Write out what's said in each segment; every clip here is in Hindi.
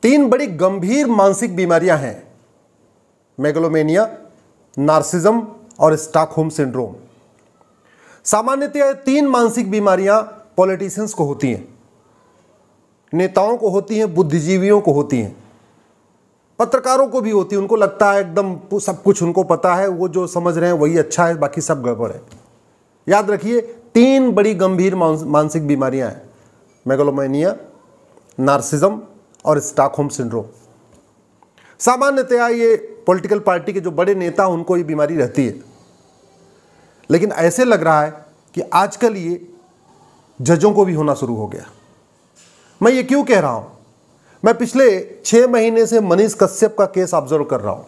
तीन बड़ी गंभीर मानसिक बीमारियां हैं, मेगलोमेनिया, नार्सिज्म और स्टॉकहोम सिंड्रोम। सामान्यतः ये तीन मानसिक बीमारियां पॉलिटिशियंस को होती हैं, नेताओं को होती हैं, बुद्धिजीवियों को होती हैं, पत्रकारों को भी होती है। उनको लगता है एकदम सब कुछ उनको पता है, वो जो समझ रहे हैं वही अच्छा है, बाकी सब गड़बड़ है। याद रखिए, तीन बड़ी गंभीर मानसिक बीमारियां हैं, मेगलोमेनिया, नार्सिज्म और स्टॉकहोम सिंड्रोम। सामान्यतया ये पॉलिटिकल पार्टी के जो बड़े नेता उनको ये बीमारी रहती है, लेकिन ऐसे लग रहा है कि आजकल ये जजों को भी होना शुरू हो गया। मैं ये क्यों कह रहा हूं? मैं पिछले 6 महीने से मनीष कश्यप का केस ऑब्जर्व कर रहा हूं।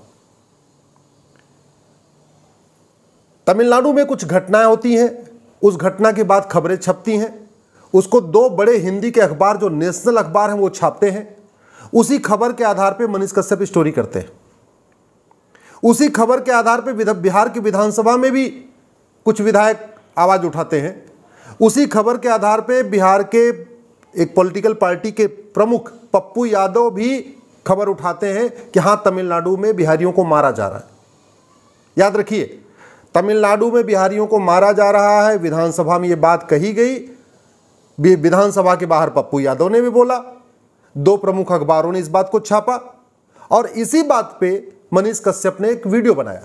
तमिलनाडु में कुछ घटनाएं होती हैं, उस घटना के बाद खबरें छपती हैं, उसको 2 बड़े हिंदी के अखबार जो नेशनल अखबार हैं वो छापते हैं। उसी खबर के आधार पे मनीष कश्यप स्टोरी करते हैं। उसी खबर के आधार पे बिहार की विधानसभा में भी कुछ विधायक आवाज उठाते हैं। उसी खबर के आधार पे बिहार के एक पॉलिटिकल पार्टी के प्रमुख पप्पू यादव भी खबर उठाते हैं कि हां, तमिलनाडु में बिहारियों को मारा जा रहा है। याद रखिए, तमिलनाडु में बिहारियों को मारा जा रहा है, विधानसभा में ये बात कही गई, विधानसभा के बाहर पप्पू यादव ने भी बोला, 2 प्रमुख अखबारों ने इस बात को छापा और इसी बात पे मनीष कश्यप ने एक वीडियो बनाया।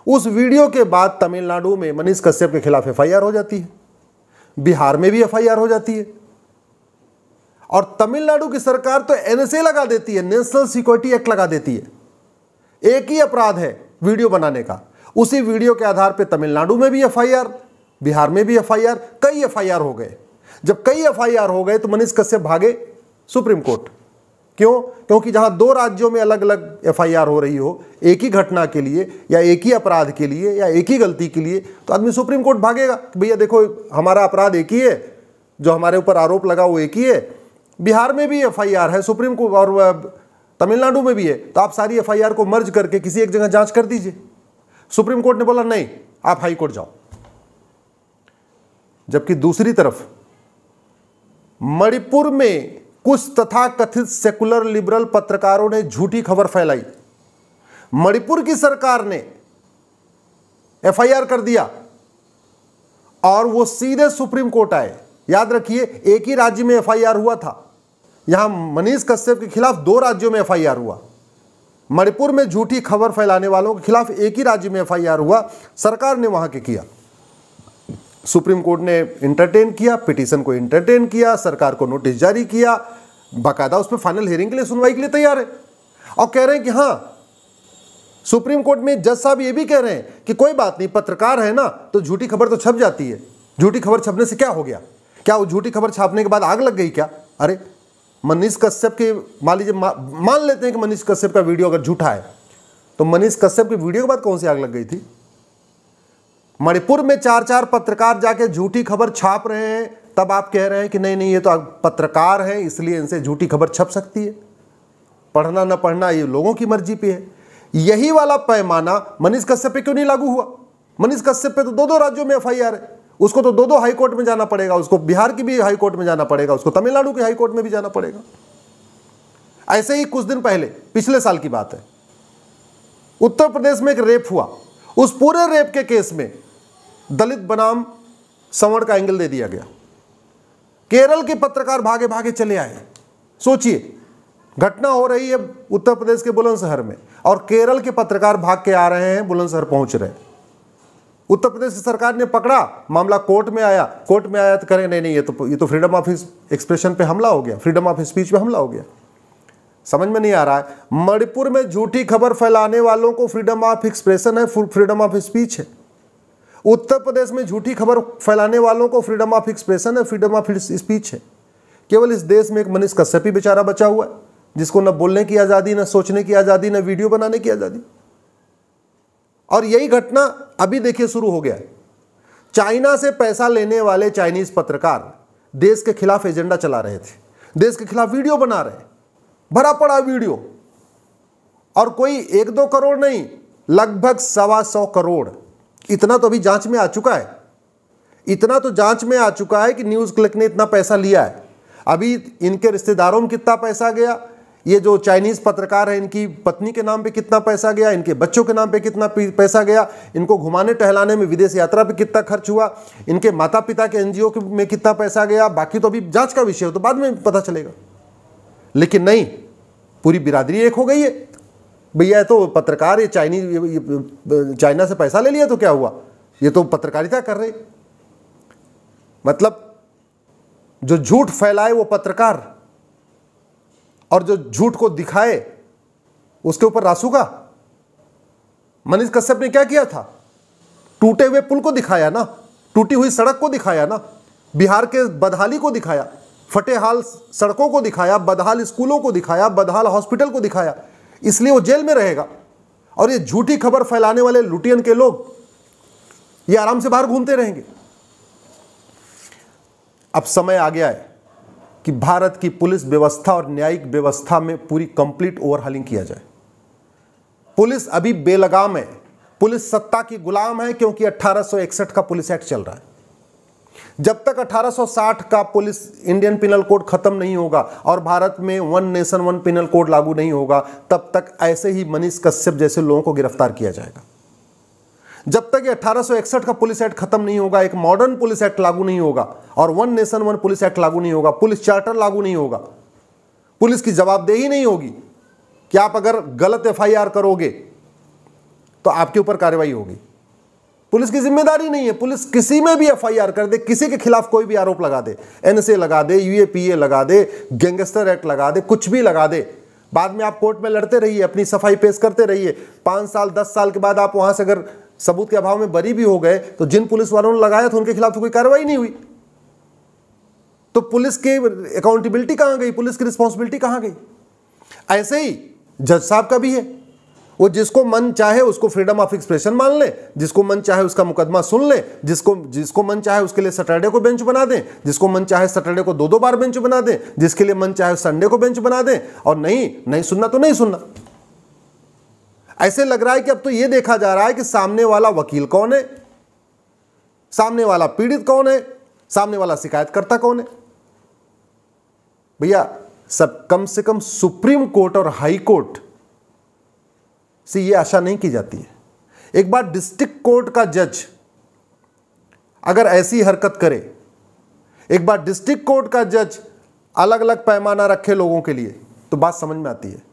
उस वीडियो के बाद तमिलनाडु में मनीष कश्यप के खिलाफ एफआईआर हो जाती है, बिहार में भी एफआईआर हो जाती है और तमिलनाडु की सरकार तो एनएसए लगा देती है, नेशनल सिक्योरिटी एक्ट लगा देती है। एक ही अपराध है वीडियो बनाने का। उसी वीडियो के आधार पे तमिलनाडु में भी एफआईआर, बिहार में भी एफआईआर, कई एफआईआर हो गए। जब कई एफआईआर हो गए तो मनीष कश्यप भागे सुप्रीम कोर्ट। क्यों? क्योंकि जहां 2 राज्यों में अलग अलग एफआईआर हो रही हो एक ही घटना के लिए या एक ही अपराध के लिए या एक ही गलती के लिए, तो आदमी सुप्रीम कोर्ट भागेगा कि भैया देखो, हमारा अपराध एक ही है, जो हमारे ऊपर आरोप लगा वो एक ही है, बिहार में भी एफआईआर है, सुप्रीम कोर्ट और तमिलनाडु में भी है, तो आप सारी एफआईआर को मर्ज करके किसी एक जगह जांच कर दीजिए। सुप्रीम कोर्ट ने बोला नहीं, आप हाई कोर्ट जाओ। जबकि दूसरी तरफ मणिपुर में कुछ तथाकथित सेकुलर लिबरल पत्रकारों ने झूठी खबर फैलाई। मणिपुर की सरकार ने एफआईआर कर दिया और वो सीधे सुप्रीम कोर्ट आए। याद रखिए, एक ही राज्य में एफआईआर हुआ था, यहां मनीष कश्यप के खिलाफ 2 राज्यों में एफआईआर हुआ। मणिपुर में झूठी खबर फैलाने वालों के खिलाफ एक ही राज्य में एफआईआर हुआ, सरकार ने वहां के किया। सुप्रीम कोर्ट ने इंटरटेन किया, पिटीशन को इंटरटेन किया, सरकार को नोटिस जारी किया, बाकायदा उस पर फाइनल हियरिंग के लिए, सुनवाई के लिए तैयार है और कह रहे हैं कि हां, सुप्रीम कोर्ट में जज साहब ये भी कह रहे हैं कि कोई बात नहीं, पत्रकार है ना तो झूठी खबर तो छप जाती है, झूठी खबर छपने से क्या हो गया? क्या वो झूठी खबर छापने के बाद आग लग गई क्या? अरे मनीष कश्यप के, मान लीजिए मान लेते हैं कि मनीष कश्यप का वीडियो अगर झूठा है, तो मनीष कश्यप के वीडियो के बाद कौन सी आग लग गई थी? मणिपुर में 4 पत्रकार जाके झूठी खबर छाप रहे हैं, तब आप कह रहे हैं कि नहीं नहीं, ये तो पत्रकार है इसलिए इनसे झूठी खबर छप सकती है। पढ़ना ना पढ़ना ये लोगों की मर्जी पे है। यही वाला पैमाना मनीष कश्यप पे क्यों नहीं लागू हुआ? मनीष कश्यप पे तो 2 राज्यों में एफआईआर है, उसको तो 2 हाई कोर्ट में जाना पड़ेगा, उसको बिहार की भी हाई कोर्ट में जाना पड़ेगा, उसको तमिलनाडु की हाई कोर्ट में भी जाना पड़ेगा। ऐसे ही कुछ दिन पहले, पिछले साल की बात है, उत्तर प्रदेश में एक रेप हुआ। उस पूरे रेप के केस में दलित बनाम सवर्ण का एंगल दे दिया गया। केरल के पत्रकार भागे भागे चले आए। सोचिए, घटना हो रही है उत्तर प्रदेश के बुलंदशहर में और केरल के पत्रकार भाग के आ रहे हैं, बुलंदशहर पहुंच रहे हैं। उत्तर प्रदेश की सरकार ने पकड़ा, मामला कोर्ट में आया तो करें नहीं नहीं, ये तो फ्रीडम ऑफ एक्सप्रेशन पे हमला हो गया, फ्रीडम ऑफ स्पीच पे हमला हो गया। समझ में नहीं आ रहा है। मणिपुर में झूठी खबर फैलाने वालों को फ्रीडम ऑफ एक्सप्रेशन है, फ्रीडम ऑफ स्पीच है। उत्तर प्रदेश में झूठी खबर फैलाने वालों को फ्रीडम ऑफ एक्सप्रेशन है, फ्रीडम ऑफ स्पीच है। केवल इस देश में एक मनीष कश्यप ही बेचारा बचा हुआ है, जिसको न बोलने की आज़ादी, न सोचने की आज़ादी, न वीडियो बनाने की आज़ादी। और यही घटना अभी देखिए शुरू हो गया है। चाइना से पैसा लेने वाले चाइनीज पत्रकार देश के खिलाफ एजेंडा चला रहे थे, देश के खिलाफ वीडियो बना रहे, भरा पड़ा वीडियो, और कोई 1-2 करोड़ नहीं, लगभग 125 करोड़। इतना तो अभी जांच में आ चुका है, इतना तो जांच में आ चुका है कि न्यूज़ क्लिक ने इतना पैसा लिया है। अभी इनके रिश्तेदारों में कितना पैसा गया, ये जो चाइनीज पत्रकार है, इनकी पत्नी के नाम पे कितना पैसा गया, इनके बच्चों के नाम पे कितना पैसा गया, इनको घुमाने टहलाने में विदेश यात्रा पे कितना खर्च हुआ, इनके माता पिता के एनजीओ में कितना पैसा गया, बाकी तो अभी जांच का विषय हो, तो बाद में पता चलेगा। लेकिन नहीं, पूरी बिरादरी एक हो गई है। भैया तो पत्रकार, ये चाइना से पैसा ले लिया तो क्या हुआ, ये तो पत्रकारिता कर रहे। मतलब जो झूठ फैलाए वो पत्रकार, और जो झूठ को दिखाए उसके ऊपर रासुका। मनीष कश्यप ने क्या किया था, टूटे हुए पुल को दिखाया ना, टूटी हुई सड़क को दिखाया ना, बिहार के बदहाली को दिखाया, फटेहाल सड़कों को दिखाया, बदहाल स्कूलों को दिखाया, बदहाल हॉस्पिटल को दिखाया। इसलिए वो जेल में रहेगा। और ये झूठी खबर फैलाने वाले लुटियन के लोग ये आराम से बाहर घूमते रहेंगे। अब समय आ गया है कि भारत की पुलिस व्यवस्था और न्यायिक व्यवस्था में पूरी कंप्लीट ओवरहालिंग किया जाए। पुलिस अभी बेलगाम है, पुलिस सत्ता की गुलाम है, क्योंकि 1861 का पुलिस एक्ट चल रहा है। जब तक 1860 का पुलिस इंडियन पिनल कोड खत्म नहीं होगा और भारत में one nation one penal code लागू नहीं होगा, तब तक ऐसे ही मनीष कश्यप जैसे लोगों को गिरफ्तार किया जाएगा। जब तक ये 1861 का पुलिस एक्ट खत्म नहीं होगा, एक मॉडर्न पुलिस एक्ट लागू नहीं होगा और one nation one police act लागू नहीं होगा, पुलिस चार्टर लागू नहीं होगा, पुलिस की जवाबदेही नहीं होगी कि आप अगर गलत एफआईआर करोगे तो आपके ऊपर कार्रवाई होगी। पुलिस की जिम्मेदारी नहीं है। पुलिस किसी में भी एफआईआर कर दे, किसी के खिलाफ कोई भी आरोप लगा दे, एनएसए लगा दे, यूएपीए लगा दे, गैंगस्टर एक्ट लगा दे, कुछ भी लगा दे, बाद में आप कोर्ट में लड़ते रहिए, अपनी सफाई पेश करते रहिए। 5 साल 10 साल के बाद आप वहां से अगर सबूत के अभाव में बरी भी हो गए तो जिन पुलिस वालों ने लगाया था उनके खिलाफ तो कोई कार्रवाई नहीं हुई। तो पुलिस की अकाउंटेबिलिटी कहां गई, पुलिस की रिस्पॉन्सिबिलिटी कहां गई? ऐसे ही जज साहब का भी है। वो जिसको मन चाहे उसको फ्रीडम ऑफ एक्सप्रेशन मान ले, जिसको मन चाहे उसका मुकदमा सुन ले, जिसको मन चाहे उसके लिए सैटरडे को बेंच बना दें, जिसको मन चाहे सैटरडे को 2-2 बार बेंच बना दें, जिसके लिए मन चाहे संडे को बेंच बना दें, और नहीं सुनना तो नहीं सुनना। ऐसे लग रहा है कि अब तो ये देखा जा रहा है कि सामने वाला वकील कौन है, सामने वाला पीड़ित कौन है, सामने वाला शिकायतकर्ता कौन है। भैया सब कम से कम सुप्रीम कोर्ट और हाई कोर्ट से ये आशा नहीं की जाती है। एक बार डिस्ट्रिक्ट कोर्ट का जज अगर ऐसी हरकत करे, एक बार डिस्ट्रिक्ट कोर्ट का जज अलग अलग पैमाना रखे लोगों के लिए, तो बात समझ में आती है।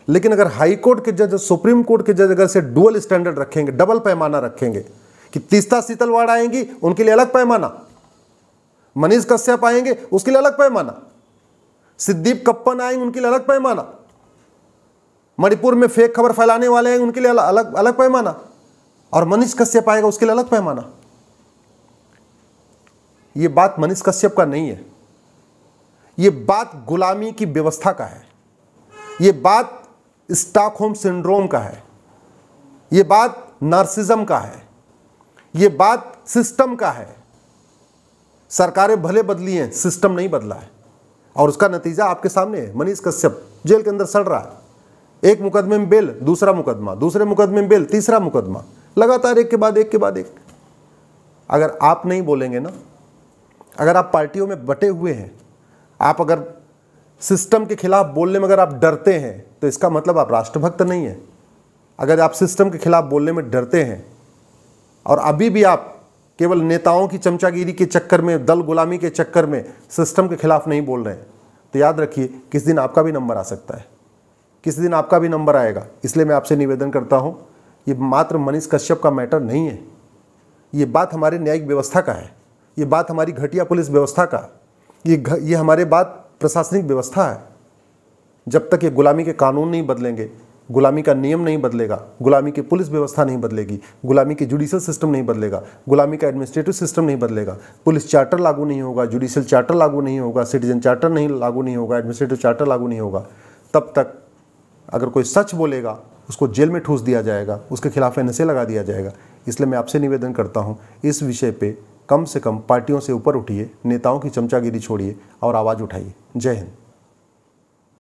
लेकिन अगर हाई कोर्ट के जज, सुप्रीम कोर्ट के जज अगर से डुअल स्टैंडर्ड रखेंगे, डबल पैमाना रखेंगे कि तीस्ता सीतलवाड़ आएंगी उनके लिए अलग पैमाना, मनीष कश्यप आएंगे उसके लिए अलग पैमाना, सिद्दीप कप्पन आएंगे उनके लिए अलग पैमाना, मणिपुर में फेक खबर फैलाने वाले हैं उनके लिए अलग अलग पैमाना, और मनीष कश्यप आएगा उसके लिए अलग पैमाना। यह बात मनीष कश्यप का नहीं है, यह बात गुलामी की व्यवस्था का है, यह बात स्टॉकहोम सिंड्रोम का है, यह बात नार्सिज्म का है, यह बात सिस्टम का है। सरकारें भले बदली हैं, सिस्टम नहीं बदला है, और उसका नतीजा आपके सामने है। मनीष कश्यप जेल के अंदर सड़ रहा है, एक मुकदमे में बेल, दूसरा मुकदमा, दूसरे मुकदमे में बेल, तीसरा मुकदमा, लगातार एक के बाद एक के बाद एक। अगर आप नहीं बोलेंगे ना, अगर आप पार्टियों में बटे हुए हैं, आप अगर सिस्टम के खिलाफ बोलने में अगर आप डरते हैं, तो इसका मतलब आप राष्ट्रभक्त नहीं है। अगर आप सिस्टम के खिलाफ बोलने में डरते हैं और अभी भी आप केवल नेताओं की चमचागिरी के चक्कर में, दल गुलामी के चक्कर में सिस्टम के खिलाफ नहीं बोल रहे हैं, तो याद रखिए किस दिन आपका भी नंबर आ सकता है, किसी दिन आपका भी नंबर आएगा। इसलिए मैं आपसे निवेदन करता हूं, ये मात्र मनीष कश्यप का मैटर नहीं है, ये बात हमारे न्यायिक व्यवस्था का है, ये बात हमारी घटिया पुलिस व्यवस्था का, ये हमारे बात प्रशासनिक व्यवस्था है। जब तक ये गुलामी के कानून नहीं बदलेंगे, गुलामी का नियम नहीं बदलेगा, गुलामी की पुलिस व्यवस्था नहीं बदलेगी, गुलामी की जुडिशियल सिस्टम नहीं बदलेगा, गुलामी का एडमिनिस्ट्रेटिव सिस्टम नहीं बदलेगा, पुलिस चार्टर लागू नहीं होगा, जुडिशियल चार्टर लागू नहीं होगा, सिटीजन चार्टर नहीं लागू नहीं होगा, एडमिनिस्ट्रेटिव चार्टर लागू नहीं होगा, तब तक अगर कोई सच बोलेगा उसको जेल में ठूस दिया जाएगा, उसके खिलाफ एनएसए लगा दिया जाएगा। इसलिए मैं आपसे निवेदन करता हूं, इस विषय पे कम से कम पार्टियों से ऊपर उठिए, नेताओं की चमचागिरी छोड़िए और आवाज़ उठाइए। जय हिंद।